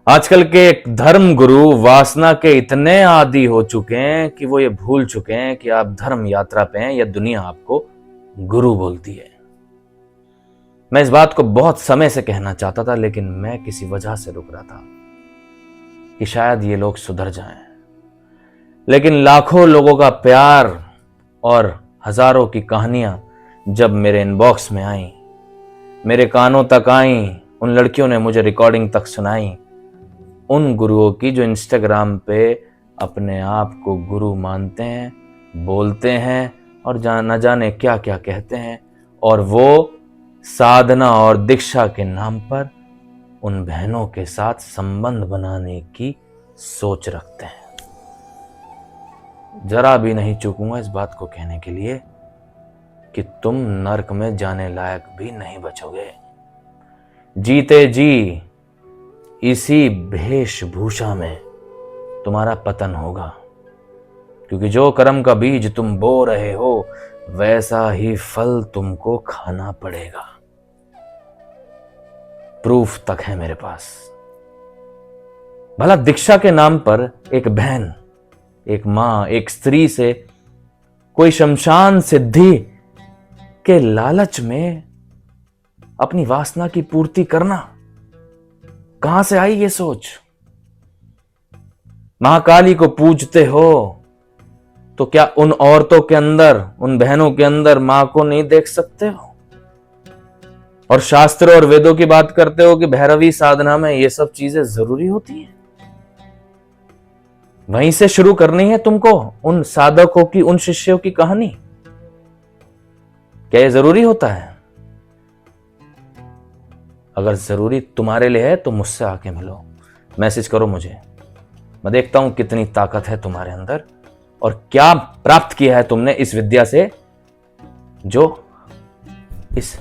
आजकल के धर्म गुरु वासना के इतने आदी हो चुके हैं कि वो ये भूल चुके हैं कि आप धर्म यात्रा पे हैं या दुनिया आपको गुरु बोलती है। मैं इस बात को बहुत समय से कहना चाहता था, लेकिन मैं किसी वजह से रुक रहा था कि शायद ये लोग सुधर जाएं। लेकिन लाखों लोगों का प्यार और हजारों की कहानियां जब मेरे इनबॉक्स में आई, मेरे कानों तक आई, उन लड़कियों ने मुझे रिकॉर्डिंग तक सुनाई, उन गुरुओं की जो इंस्टाग्राम पे अपने आप को गुरु मानते हैं, बोलते हैं और न जाने क्या क्या कहते हैं, और वो साधना और दीक्षा के नाम पर उन बहनों के साथ संबंध बनाने की सोच रखते हैं। जरा भी नहीं चूकूंगा इस बात को कहने के लिए कि तुम नरक में जाने लायक भी नहीं बचोगे। जीते जी इसी वेशभूषा में तुम्हारा पतन होगा, क्योंकि जो कर्म का बीज तुम बो रहे हो वैसा ही फल तुमको खाना पड़ेगा। प्रूफ तक है मेरे पास। भला दीक्षा के नाम पर एक बहन, एक मां, एक स्त्री से कोई शमशान सिद्धि के लालच में अपनी वासना की पूर्ति करना, कहां से आई ये सोच? महाकाली को पूजते हो तो क्या उन औरतों के अंदर, उन बहनों के अंदर मां को नहीं देख सकते हो? और शास्त्र और वेदों की बात करते हो कि भैरवी साधना में ये सब चीजें जरूरी होती हैं। वहीं से शुरू करनी है तुमको उन साधकों की, उन शिष्यों की कहानी। क्या ये जरूरी होता है? अगर जरूरी तुम्हारे लिए है तो मुझसे आके मिलो, मैसेज करो मुझे। मैं देखता हूं कितनी ताकत है तुम्हारे अंदर और क्या प्राप्त किया है तुमने इस विद्या से जो इस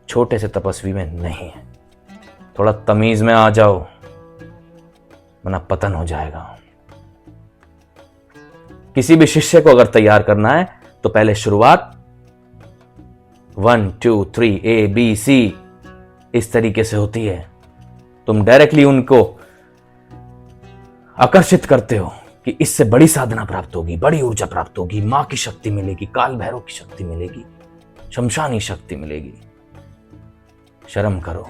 छोटे से तपस्वी में नहीं है। थोड़ा तमीज में आ जाओ, वरना पतन हो जाएगा। किसी भी शिष्य को अगर तैयार करना है तो पहले शुरुआत 1 2 3 ABC इस तरीके से होती है। तुम डायरेक्टली उनको आकर्षित करते हो कि इससे बड़ी साधना प्राप्त होगी, बड़ी ऊर्जा प्राप्त होगी, मां की शक्ति मिलेगी, काल भैरव की शक्ति मिलेगी, शमशानी शक्ति मिलेगी। शर्म करो,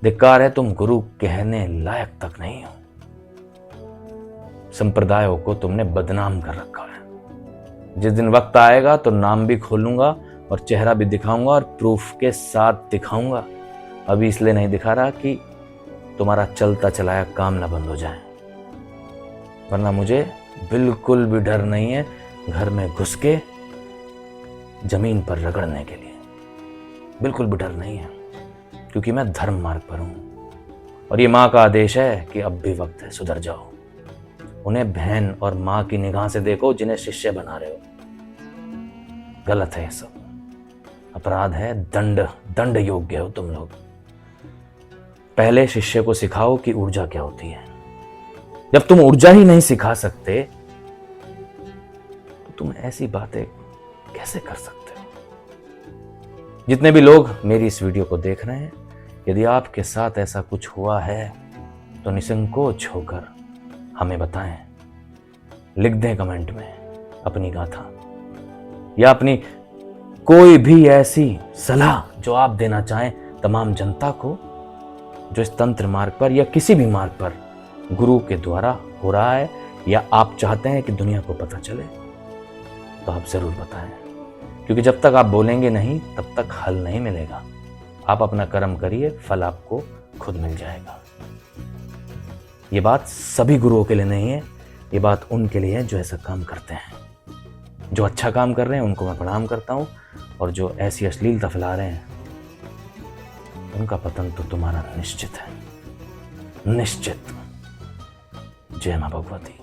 धिक्कार है, तुम गुरु कहने लायक तक नहीं हो। संप्रदायों को तुमने बदनाम कर रखा है। जिस दिन वक्त आएगा तो नाम भी खोलूंगा और चेहरा भी दिखाऊंगा और प्रूफ के साथ दिखाऊंगा। अभी इसलिए नहीं दिखा रहा कि तुम्हारा चलता चलाया काम ना बंद हो जाए, वरना मुझे बिल्कुल भी डर नहीं है घर में घुस के जमीन पर रगड़ने के लिए। बिल्कुल भी डर नहीं है, क्योंकि मैं धर्म मार्ग पर हूं और ये मां का आदेश है कि अब भी वक्त है, सुधर जाओ। उन्हें बहन और मां की निगाह से देखो जिन्हें शिष्य बना रहे हो। गलत है, ये सब अपराध है, दंड योग्य हो तुम लोग। पहले शिष्य को सिखाओ कि ऊर्जा क्या होती है। जब तुम ऊर्जा ही नहीं सिखा सकते तो तुम ऐसी बातें कैसे कर सकते हो? जितने भी लोग मेरी इस वीडियो को देख रहे हैं, यदि आपके साथ ऐसा कुछ हुआ है तो निसंकोच होकर हमें बताएं। लिख दें कमेंट में अपनी गाथा या अपनी कोई भी ऐसी सलाह जो आप देना चाहें तमाम जनता को जो इस तंत्र मार्ग पर या किसी भी मार्ग पर गुरु के द्वारा हो रहा है, या आप चाहते हैं कि दुनिया को पता चले, तो आप जरूर बताएं। क्योंकि जब तक आप बोलेंगे नहीं तब तक हल नहीं मिलेगा। आप अपना कर्म करिए, फल आपको खुद मिल जाएगा। ये बात सभी गुरुओं के लिए नहीं है, ये बात उनके लिए है जो ऐसा काम करते हैं। जो अच्छा काम कर रहे हैं उनको मैं प्रणाम करता हूं, और जो ऐसी अश्लीलता फैला रहे हैं उनका पतन तो तुम्हारा निश्चित है, निश्चित। जय मां भगवती।